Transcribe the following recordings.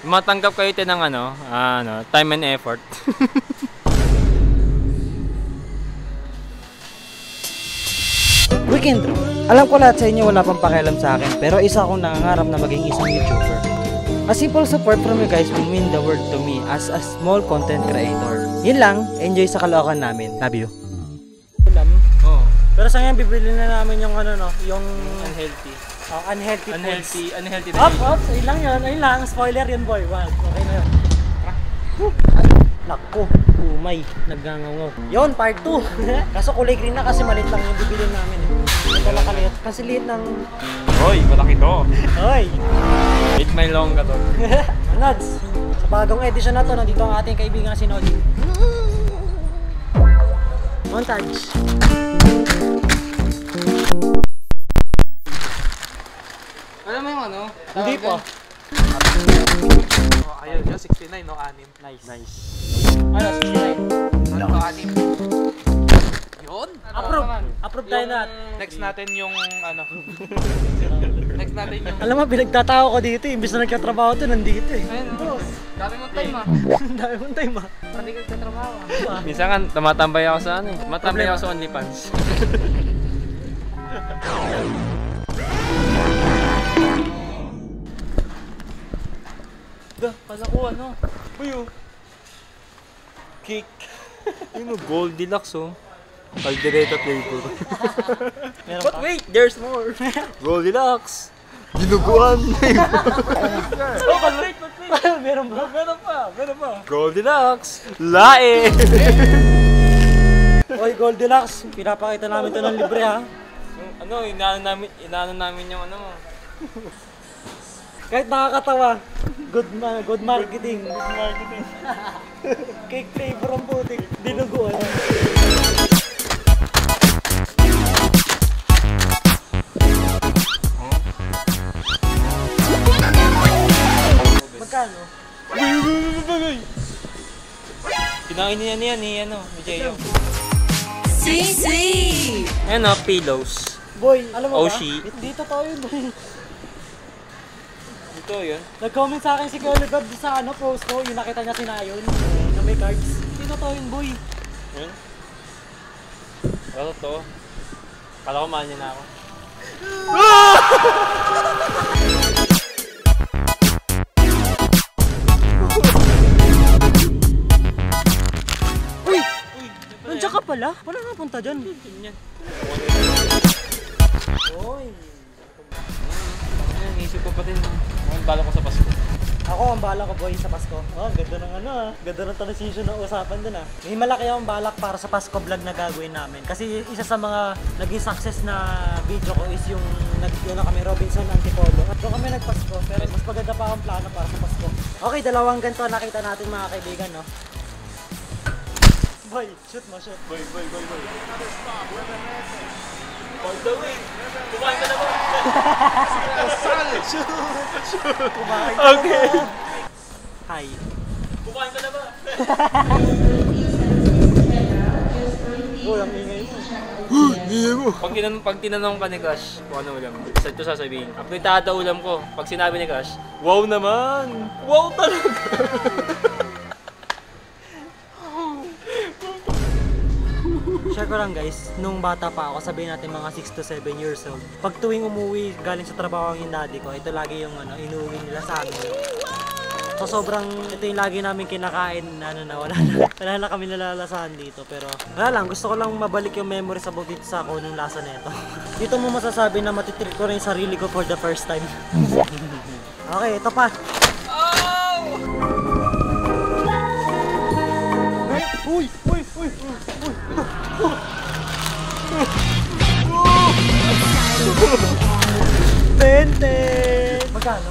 Matanggap kayo ito ng time and effort. Weekend Bro. Alam ko lahat sa inyo wala pang pakialam sa akin, pero isa akong nangangarap na maging isang YouTuber. A simple support from you guys will mean the world to me as a small content creator. Yun lang, enjoy sa kalokohan namin. Love you. Pero sa ngayon bibili na namin yung yung Unhealthy. Unhealthy foods. Ops, ayun lang, spoiler yun boy. Wag, okay na yun. Ay, nako, umay, naggangaw. Yun, part 2. Kaso kulay green na kasi maliit lang yung bibili namin. Ito lang kaliit, kasi liit ng... Hoy, malaki to. Hoy! 8 mile long ka to. Nods, sa bagong edition na to, nandito ang ating kaibigan si Nodi. Montage. Alam mo yung Hindi po. Ayun yun, 69 no, 6. Nice. 69. Ano, 6. Yun? Approve tayo na. Next natin yung Next natin yung... Alam mo, pinagtatao ko dito. Imbis na nagkatrabaho to, nandito eh. Ayun, dami mong time Dami mong time Hindi ka nagtatrabaho. Minsan nga, tumatambay ako sa Matambay ako sa OnlyFans. Pala ko Uyo. Cake. Gold Deluxe Caldereta flavor. But wait, there's more. Gold Deluxe. Dinuguan. Wait. Meron pa. Gold Deluxe. Lae. Oy, Gold Deluxe. Pinapakita namin to ng libre ha. Inaano namin yung Kahit nakakatawa. Good marketing. Cake flavor ang putik. Dinuguan. Magkano? Kinain niya ni Jeyo. Sweet! Pillows. Boy, alam mo ba? Oshi. Dito to yun boy. Ito yun. Nag-comment sa akin si Kuya Libab sa post ko, yung nakita niya sinayon na may cards. Dito to yun boy. Yun? Ano to? Kala ko mahal niya na ako. Uy! Nandiyan ka pala? Wala nga punta dyan. Uy! Isip ko pa din. Ang bala ko sa Pasko. Ako ang balak ko boy sa Pasko. Oh, ganda ng ganda ng transition ng usapan dun May malaki akong balak para sa Pasko vlog na gagawin namin. Kasi isa sa mga naging success na video ko is yung kami Robinson Antipolo. At doon kami nagpasko, pero mas maganda pa akong plano para sa Pasko. Okay, dalawang ganito nakita natin mga kaibigan, no? Boy, shoot mo. Boy. For the win! Kumain ka na ba? Shoot! Okay! Hi! Kumain ka na ba? Boy, ang ingay mo. Pag tinanong ka ni Crush kung ano ulam, ito sasabihin. Apritada ulam ko. Pag sinabi ni Crush, wow naman! Wow talaga! Share ko lang guys, nung bata pa ako, sabihin natin mga 6 to 7 years old. Pag tuwing umuwi galing sa trabaho ang yung daddy ko, ito lagi yung inuwi nila sa amin. So sobrang, ito yung lagi namin kinakain, wala na kami nalalasahan dito. Pero wala lang, gusto ko lang mabalik yung memories about dito sa ako nung lasa nito. Dito mo masasabi na matitreat ko rin yung sarili ko for the first time. Okay, ito pa. Uy! Magkano?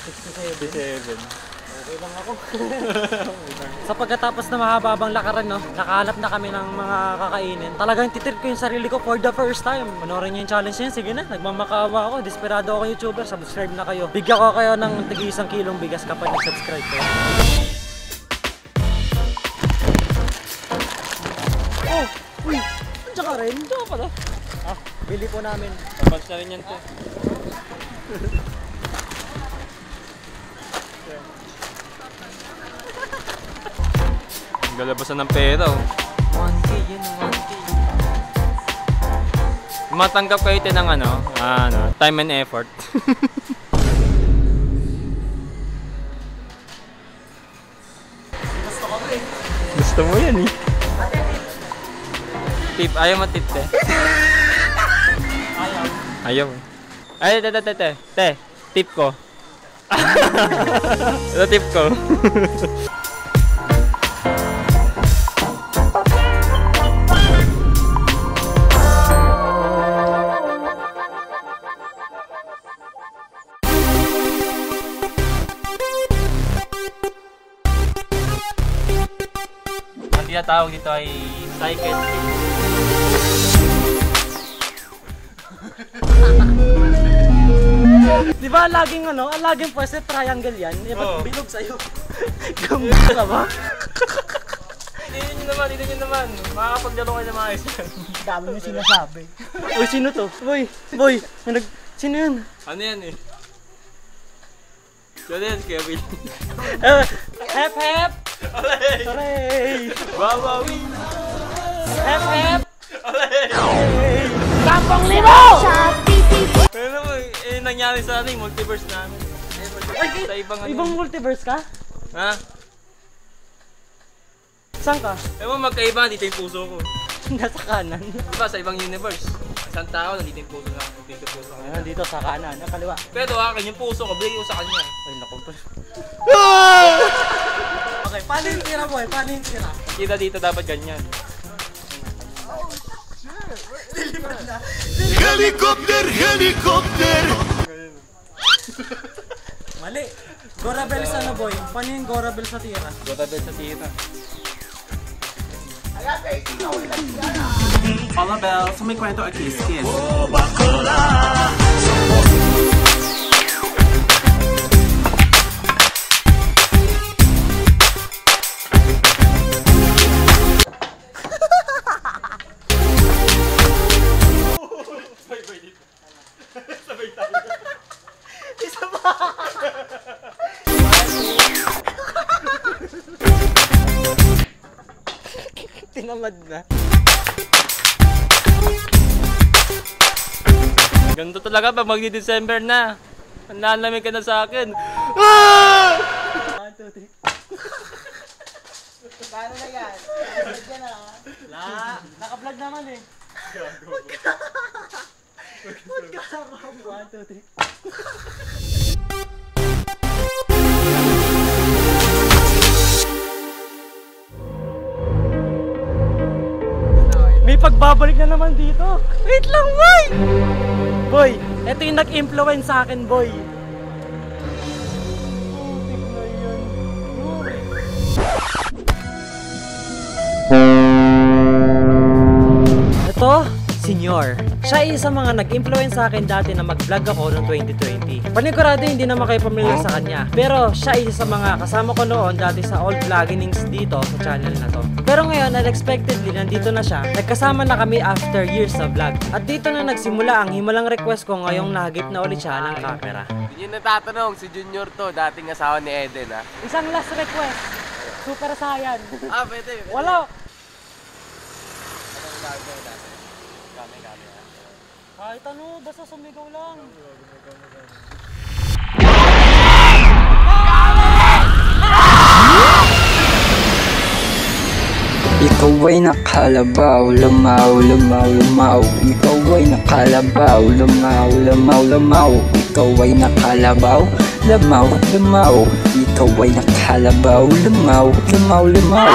67. Okay lang ako. Sa pagkatapos na mahababang lakaran, nakahanap na kami ng mga kakainin. Talagang titrip ko yung sarili ko for the first time. Panoorin niyo yung challenge niya, sige na. Nagmamakaawa ako, desperado ako YouTuber, subscribe na kayo. Bigyan ko kayo ng tigi 1 kilong bigas kapag nag-subscribe kayo. Uy! Andiyan ka rin? Andiyan ka pala. Bili po namin. Kapans na rin yan to. Galabasan ng pera oh. 1K yun, 1K. Matanggap kayo ito ng time and effort. Gusto mo yan eh. Tip, ayaw mo tip te. Ayaw. Ay, te. Tip ko. Ito tip ko. Ang tinatawag dito ay cycle tip. Di ba laging pwede triangle yan? Oo. Bilog sa'yo. Gamit ka ba? Dito nyo naman. Makakapaglaro kayo ng maayos yan. Dami mo sinasabi. Uy, sino to? Boy, sino yun? Ano yan eh? Ano yan, Kevin? Hep! Hooray! Babawi! Hep! Alay! 10,000! Ano mo, nangyari sa multiverse namin. Sa Ibang multiverse ka? Ha? Saan ka? Ewan magkaiba, dito yung puso ko. Nasa kanan. Diba sa ibang universe? Isang tao, nandito yung puso lang. Dito yung puso lang. Dito sa kanan, kaliwa. Pero akin yung puso ko, bigay ko sa kanya. Ay, naku. Okay, paano yung tira mo Paano yung tira? Kita dito dapat ganyan. Helicopter! Mali. Gorabel sa boy? Paano yung Gorabel sa tira? Gotabel sa tita. Hola Bells, may kwento at kiss. Tinamad na. Ganito talaga pag magdi-December na. Nanlalamig ka na sa akin. 1, 2, 3. Paano na yan? Naka-vlog na naka-vlog naman eh. Magkakarap. 1, 2, 3. May pagbabalik na naman dito. Wait lang, boy! Boy, ito yung nag-influence sa akin, boy. Putik na yan. Ito, Senyor. Siya ay isa mga nag-influence sa akin dati na mag-vlog ako noong 2020. Panigurado hindi naman kayo pamilyar sa kanya. Pero siya ay isa sa mga kasama ko noon dati sa old vloggings dito sa channel na to. Pero ngayon, unexpectedly, nandito na siya. Nagkasama na kami after years sa vlog. At dito na nagsimula ang himalang request ko ngayong nahagip na ulit siya ng camera. Yun yung natatanong, si Junior to, dating asawa ni Eden ha. Isang last request. Super Saiyan. Pwede. Wala. Kahit ano, basta sumigaw lang. Ikaw ay nakalabaw, lamaw, lamaw, lamaw. Ikaw ay nakalabaw, lamaw, lamaw, lamaw. Ikaw ay nakalabaw, lamaw, lamaw. Ikaw ay nakalabaw, lamaw, lamaw, lamaw.